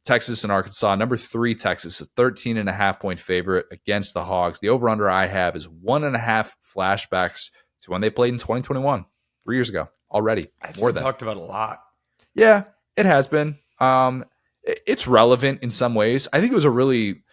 Texas and Arkansas. Number 3, Texas, a 13.5-point favorite against the Hogs. The over-under I have is 1.5 flashbacks to when they played in 2021, 3 years ago already. That's more been than talked about a lot. Yeah, it has been. It's relevant in some ways. I think it was a really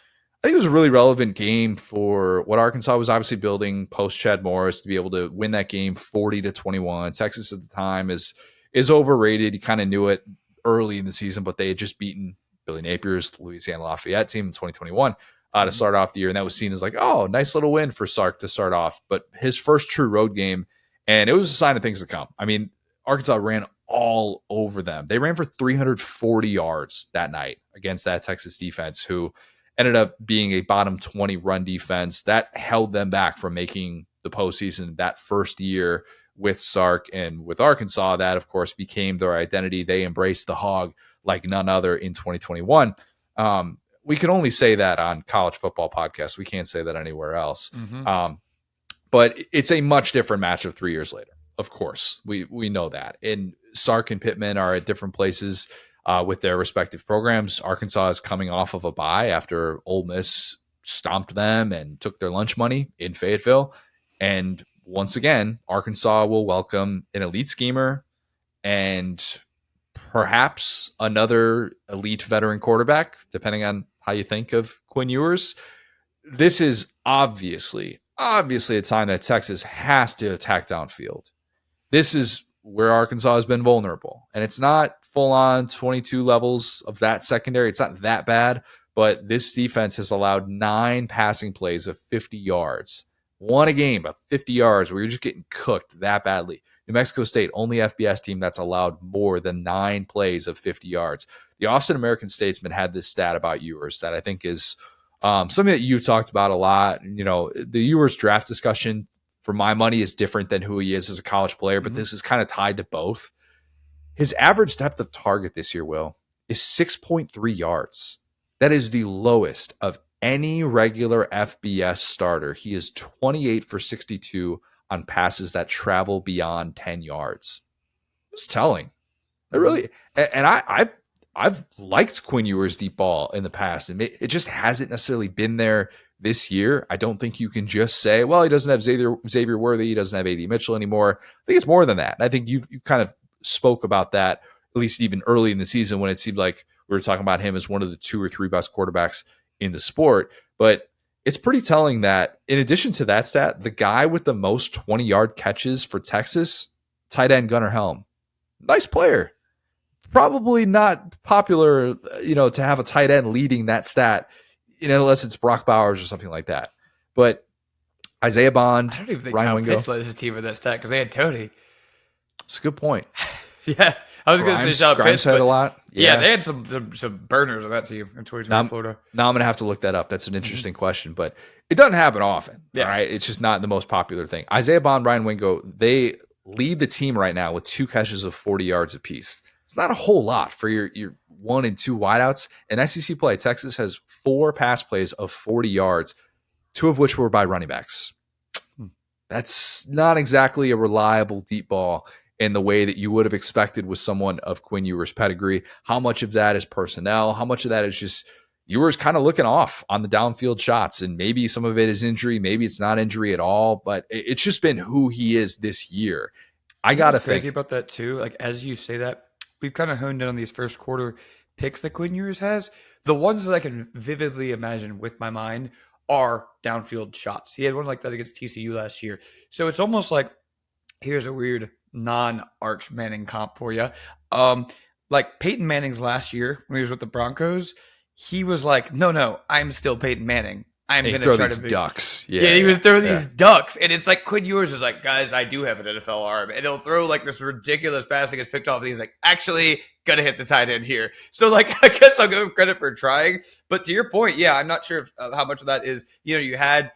relevant game for what Arkansas was obviously building post Chad Morris to be able to win that game 40-21. Texas at the time is overrated. You kind of knew it early in the season, but they had just beaten Billy Napier's Louisiana Lafayette team in 2021 to start off the year, and that was seen as like, oh, nice little win for Sark to start off. But his first true road game, and it was a sign of things to come. I mean, Arkansas ran all over them. They ran for 340 yards that night against that Texas defense, who ended up being a bottom 20 run defense that held them back from making the postseason that first year with Sark. And with Arkansas, that of course became their identity. They embraced the Hog like none other in 2021. We can only say that on college football podcasts. We can't say that anywhere else. But it's a much different matchup 3 years later. Of course, we know that. And Sark and Pittman are at different places with their respective programs. Arkansas is coming off of a bye after Ole Miss stomped them and took their lunch money in Fayetteville. And once again, Arkansas will welcome an elite schemer and perhaps another elite veteran quarterback, depending on how you think of Quinn Ewers. This is obviously a time that Texas has to attack downfield. This is where Arkansas has been vulnerable. And it's not full-on 22 levels of that secondary. It's not that bad, but this defense has allowed 9 passing plays of 50 yards. Won a game of 50 yards where you're just getting cooked that badly. New Mexico State, only FBS team that's allowed more than 9 plays of 50 yards. The Austin American Statesman had this stat about Ewers that I think is something that you've talked about a lot. You know, the Ewers draft discussion, for my money, is different than who he is as a college player, but this is kind of tied to both. His average depth of target this year, Will, is 6.3 yards. That is the lowest of any regular FBS starter. He is 28 for 62 on passes that travel beyond 10 yards. It's telling. It really, and I've liked Quinn Ewers' deep ball in the past, and it just hasn't necessarily been there this year. I don't think you can just say, well, he doesn't have Xavier Worthy, he doesn't have A.D. Mitchell anymore. I think it's more than that. And I think you've kind of spoke about that, at least even early in the season when it seemed like we were talking about him as one of the 2 or 3 best quarterbacks in the sport. But it's pretty telling that in addition to that stat, the guy with the most 20-yard catches for Texas, tight end Gunnar Helm. Nice player. Probably not popular, to have a tight end leading that stat, unless it's Brock Bowers or something like that. But Isaiah Bond, I don't even think Ryan Kyle Wingo. Pitts led his team with that stat because they had Tony. It's a good point. Yeah, I was going to say Grimes Pitts, had a lot. Yeah, they had some burners on that team in 2020 Florida. Now I'm going to have to look that up. That's an interesting question, but it doesn't happen often. Yeah. All right, it's just not the most popular thing. Isaiah Bond, Ryan Wingo, they lead the team right now with 2 catches of 40 yards apiece. It's not a whole lot for your 1 and 2 wideouts. In SEC play, Texas has 4 pass plays of 40 yards, 2 of which were by running backs. That's not exactly a reliable deep ball in the way that you would have expected with someone of Quinn Ewers' pedigree. How much of that is personnel? How much of that is just Ewers kind of looking off on the downfield shots? And maybe some of it is injury. Maybe it's not injury at all, but it's just been who he is this year. I got to think. Crazy about that too. Like, as you say that, we've kind of honed in on these first quarter picks that Quinn Ewers has. The ones that I can vividly imagine with my mind are downfield shots. He had one like that against TCU last year. So it's almost like, here's a weird non-Arch Manning comp for you. Like Peyton Manning's last year when he was with the Broncos, he was like, no, I'm still Peyton Manning. I'm going to try to be ducks. Yeah, he was throwing these ducks. And it's like Quinn Ewers is like, guys, I do have an NFL arm. And he'll throw like this ridiculous pass that gets picked off. And he's like, actually, got to hit the tight end here. So like, I guess I'll give him credit for trying. But to your point, yeah, I'm not sure how much of that is, you had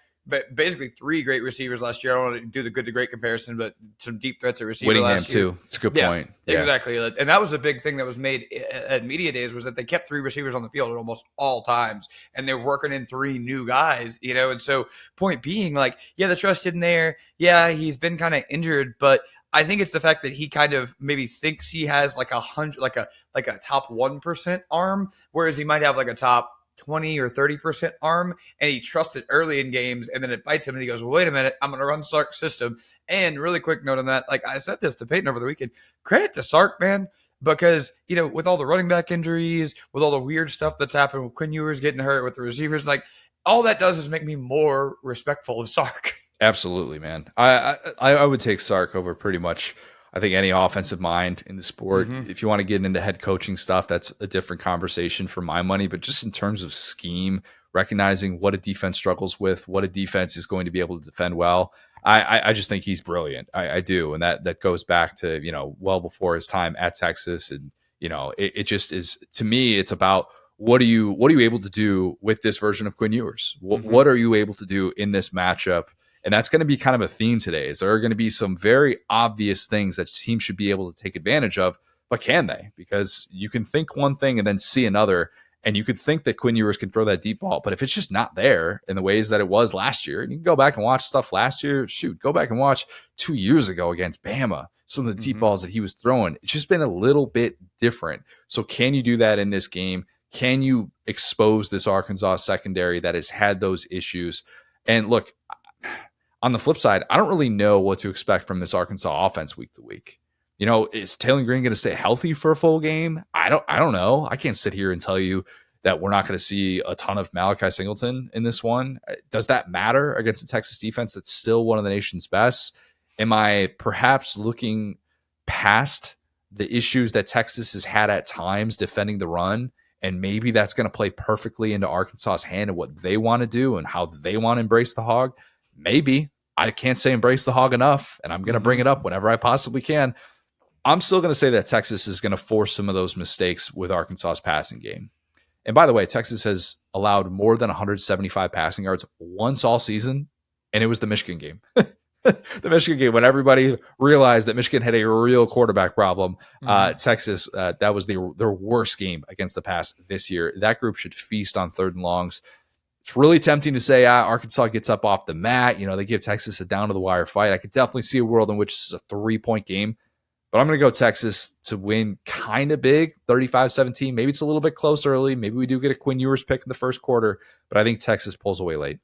basically 3 great receivers last year. I don't want to do the good to great comparison, but some deep threats at receiver Whittingham last year. too. It's a good point. Yeah, exactly. And that was a big thing that was made at media days, was that they kept 3 receivers on the field at almost all times, and they're working in 3 new guys, and so point being, like, yeah, the trust in there. Yeah, he's been kind of injured, but I think it's the fact that he kind of maybe thinks he has like 100, like a top 1% arm, whereas he might have like a top 20 or 30% arm, and he trusts it early in games, and then it bites him, and he goes, well, wait a minute, I'm going to run Sark's system. And really quick note on that, like I said this to Peyton over the weekend, credit to Sark, man, because, you know, with all the running back injuries, with all the weird stuff that's happened with Quinn Ewers getting hurt, with the receivers, like all that does is make me more respectful of Sark. Absolutely, man. I would take Sark over pretty much, I think, any offensive mind in the sport. Mhm. If you want to get into head coaching stuff, that's a different conversation for my money. But just in terms of scheme, recognizing what a defense struggles with, what a defense is going to be able to defend well, I just think he's brilliant. I do, and that goes back to, you know, well before his time at Texas, and you know, it just is, to me, it's about what are you able to do with this version of Quinn Ewers? What are you able to do in this matchup? And that's going to be kind of a theme today. Is there are going to be some very obvious things that teams should be able to take advantage of, but can they? Because you can think one thing and then see another, and you could think that Quinn Ewers can throw that deep ball, but if it's just not there in the ways that it was last year, and you can go back and watch stuff last year, shoot, go back and watch 2 years ago against Bama, some of the deep balls that he was throwing. It's just been a little bit different. So can you do that in this game? Can you expose this Arkansas secondary that has had those issues? And look, on the flip side, I don't really know what to expect from this Arkansas offense week to week. You know, is Taylor Green going to stay healthy for a full game? I don't know. I can't sit here and tell you that we're not going to see a ton of Malachi Singleton in this one. Does that matter against a Texas defense that's still one of the nation's best? Am I perhaps looking past the issues that Texas has had at times defending the run, and maybe that's going to play perfectly into Arkansas's hand and what they want to do and how they want to embrace the hog? Maybe. I can't say embrace the hog enough, and I'm going to bring it up whenever I possibly can. I'm still going to say that Texas is going to force some of those mistakes with Arkansas's passing game. And by the way, Texas has allowed more than 175 passing yards once all season, and it was the Michigan game. The Michigan game, when everybody realized that Michigan had a real quarterback problem, Texas, that was their worst game against the pass this year. That group should feast on third and longs. It's really tempting to say Arkansas gets up off the mat. You know, they give Texas a down-to-the-wire fight. I could definitely see a world in which it's a 3-point game. But I'm going to go Texas to win kind of big, 35-17. Maybe it's a little bit close early. Maybe we do get a Quinn Ewers pick in the first quarter. But I think Texas pulls away late.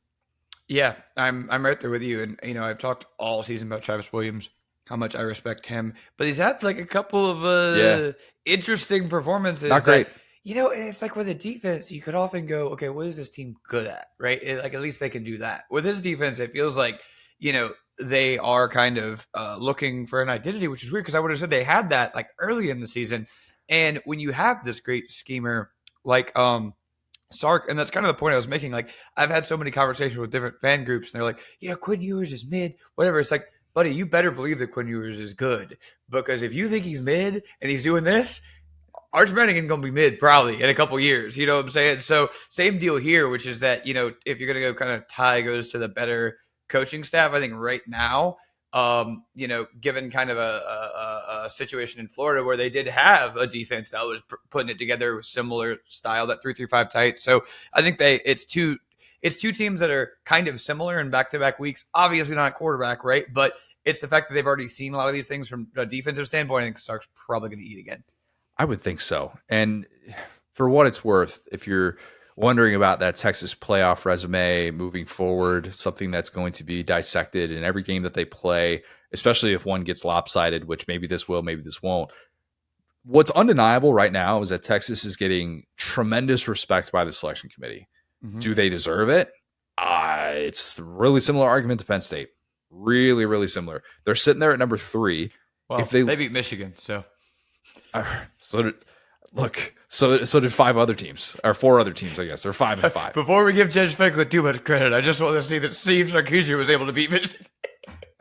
Yeah, I'm right there with you. And, you know, I've talked all season about Travis Williams, how much I respect him. But he's had like a couple of interesting performances. Not great. You know, it's like with a defense, you could often go, okay, what is this team good at, right? Like at least they can do that. With his defense, it feels like, you know, they are kind of looking for an identity, which is weird because I would have said they had that like early in the season. And when you have this great schemer like Sark, and that's kind of the point I was making. Like I've had so many conversations with different fan groups, and they're like, yeah, Quinn Ewers is mid, whatever. It's like, buddy, you better believe that Quinn Ewers is good, because if you think he's mid and he's doing this, Arch Manning going to be mid probably in a couple years. You know what I'm saying? So same deal here, which is that, you know, if you're going to go kind of tie goes to the better coaching staff, I think right now, you know, given kind of a situation in Florida where they did have a defense that was putting it together with similar style, that 3-3-5 tight. So I think it's two teams that are kind of similar in back-to-back weeks. Obviously not a quarterback, right? But it's the fact that they've already seen a lot of these things from a defensive standpoint. I think Sark's probably going to eat again. I would think so. And for what it's worth, if you're wondering about that Texas playoff resume moving forward, something that's going to be dissected in every game that they play, especially if one gets lopsided, which maybe this will, maybe this won't. What's undeniable right now is that Texas is getting tremendous respect by the selection committee. Mm-hmm. Do they deserve it? It's a really similar argument to Penn State. Really, really similar. They're sitting there at number 3. Well, if they beat Michigan, so... So did 5 other teams, or 4 other teams, I guess. They're 5-5. Before we give Judge Franklin too much credit, I just want to see that Steve Sarkisian was able to beat Michigan.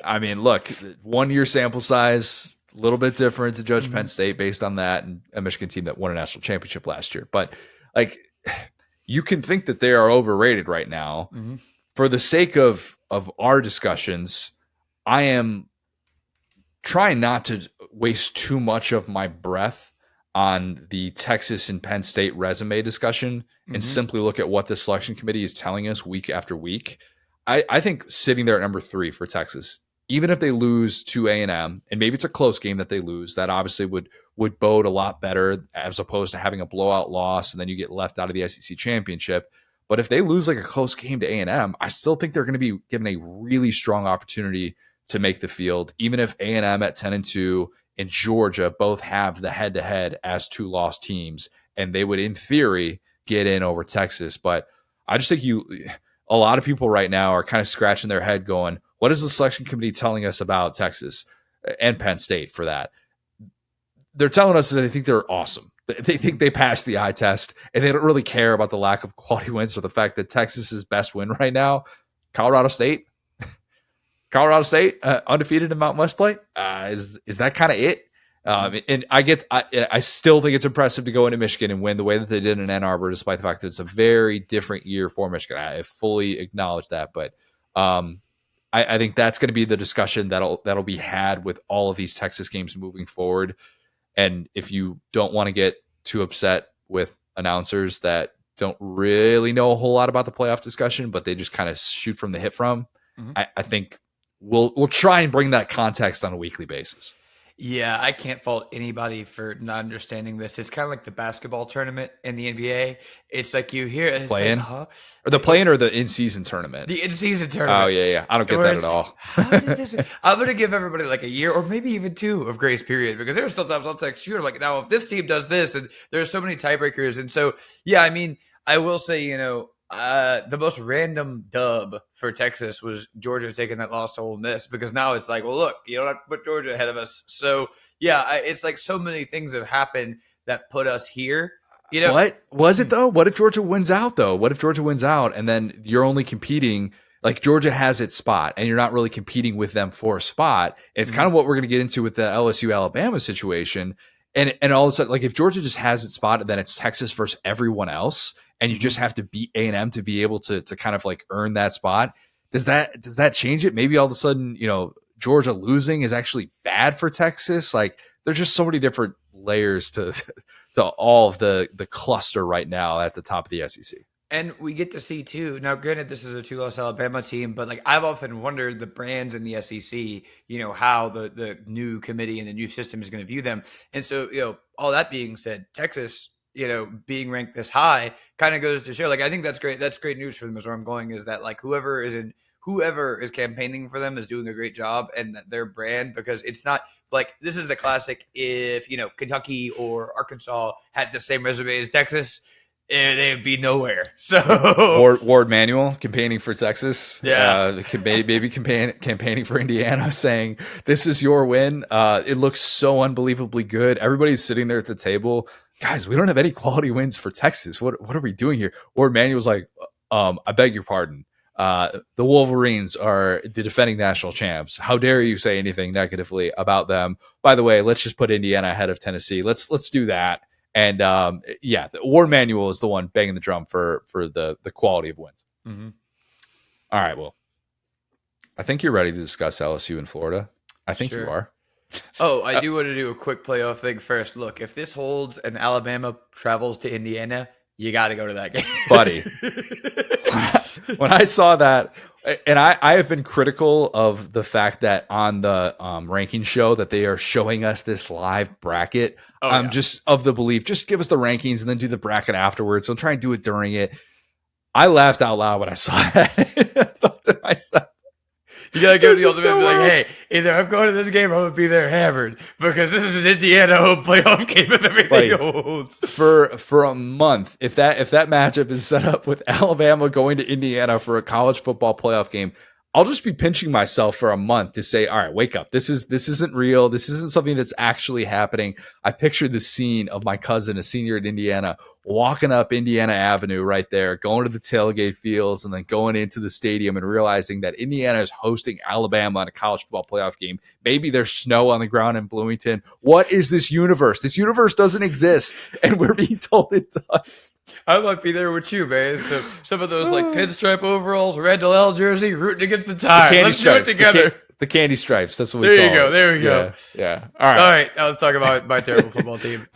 I mean, look, 1 year sample size, a little bit different to judge Penn State based on that, and a Michigan team that won a national championship last year. But like, you can think that they are overrated right now. Mm-hmm. For the sake of our discussions, I am trying not to waste too much of my breath on the Texas and Penn State resume discussion and simply look at what the selection committee is telling us week after week. I think sitting there at number 3 for Texas even if they lose to A&M, and maybe it's a close game that they lose, that obviously would bode a lot better as opposed to having a blowout loss and then you get left out of the SEC championship. But if they lose like a close game to A&M, I still think they're going to be given a really strong opportunity to make the field, even if A&M at 10-2 and Georgia both have the head-to-head as 2 lost teams, and they would, in theory, get in over Texas. But I just think a lot of people right now are kind of scratching their head going, what is the selection committee telling us about Texas and Penn State for that? They're telling us that they think they're awesome. They think they passed the eye test, and they don't really care about the lack of quality wins or the fact that Texas's best win right now, Colorado State. Colorado State, undefeated in Mountain West play. Is that kind of it? And I still think it's impressive to go into Michigan and win the way that they did in Ann Arbor, despite the fact that it's a very different year for Michigan. I fully acknowledge that, but I think that's going to be the discussion that'll be had with all of these Texas games moving forward. And if you don't want to get too upset with announcers that don't really know a whole lot about the playoff discussion, but they just kind of shoot from the hip from, I think we'll try and bring that context on a weekly basis. Yeah, I can't fault anybody for not understanding this. It's kind of like the basketball tournament in the NBA. It's like you hear it's play-in, like, huh? Or the play-in or the in-season tournament. The in-season tournament. Oh yeah. I don't get that at all. How does this? I'm gonna give everybody like a year or maybe even 2 of grace period, because there's still times I'll text you. I'm like, now if this team does this, and there's so many tiebreakers, and so yeah, I mean, I will say, the most random dub for Texas was Georgia taking that loss to Ole Miss, because now it's like, well, look, you don't have to put Georgia ahead of us. So yeah, it's like so many things have happened that put us here. What was it though? What if Georgia wins out though? What if Georgia wins out and then you're only competing, like Georgia has its spot and you're not really competing with them for a spot? It's kind of what we're going to get into with the LSU Alabama situation. And all of a sudden, like if Georgia just has its spot and then it's Texas versus everyone else, and you just have to beat A&M to be able to kind of like earn that spot, does that change it? Maybe all of a sudden, Georgia losing is actually bad for Texas. Like there's just so many different layers to all of the cluster right now at the top of the SEC. And we get to see too. Now, granted, this is a 2-loss Alabama team, but like I've often wondered the brands in the SEC, how the new committee and the new system is going to view them. And so, all that being said, Texas, being ranked this high kind of goes to show. Like I think that's great. That's great news for them. Is where I'm going, is that like whoever is campaigning for them is doing a great job, and that their brand, because it's not like this is the classic. If Kentucky or Arkansas had the same resume as Texas, they'd be nowhere. So Ward Manuel campaigning for Texas, maybe campaigning for Indiana, saying this is your win. It looks so unbelievably good. Everybody's sitting there at the table. Guys, we don't have any quality wins for Texas. What are we doing here? Ward Manuel's like, I beg your pardon. The Wolverines are the defending national champs. How dare you say anything negatively about them? By the way, let's just put Indiana ahead of Tennessee. Let's do that. And Ward Manuel is the one banging the drum for the quality of wins. Mm-hmm. All right, well, I think you're ready to discuss LSU in Florida. I think you are. Oh, I do want to do a quick playoff thing first. Look, if this holds and Alabama travels to Indiana, you got to go to that game. Buddy. When I saw that, and I have been critical of the fact that on the ranking show that they are showing us this live bracket. I'm just of the belief, just give us the rankings and then do the bracket afterwards. Don't try and do it during it. I laughed out loud when I saw that. I thought to myself, you gotta go to the ultimate and be like, hey, either I'm going to this game or I'm gonna be there hammered, because this is an Indiana home playoff game if everything holds. For a month, if that matchup is set up with Alabama going to Indiana for a college football playoff game, I'll just be pinching myself for a month to say, all right, wake up. This isn't real. This isn't something that's actually happening. I pictured the scene of my cousin, a senior at Indiana, walking up Indiana Avenue right there, going to the tailgate fields, and then going into the stadium and realizing that Indiana is hosting Alabama in a college football playoff game. Maybe there's snow on the ground in Bloomington. What is this universe? This universe doesn't exist, and we're being told it does. I might be there with you, man. So some of those like pinstripe overalls, Randall L jersey, rooting against the tide. Let's do it together. The candy stripes. That's what we call it. There we go. Yeah. All right. Now let's talk about my terrible football team.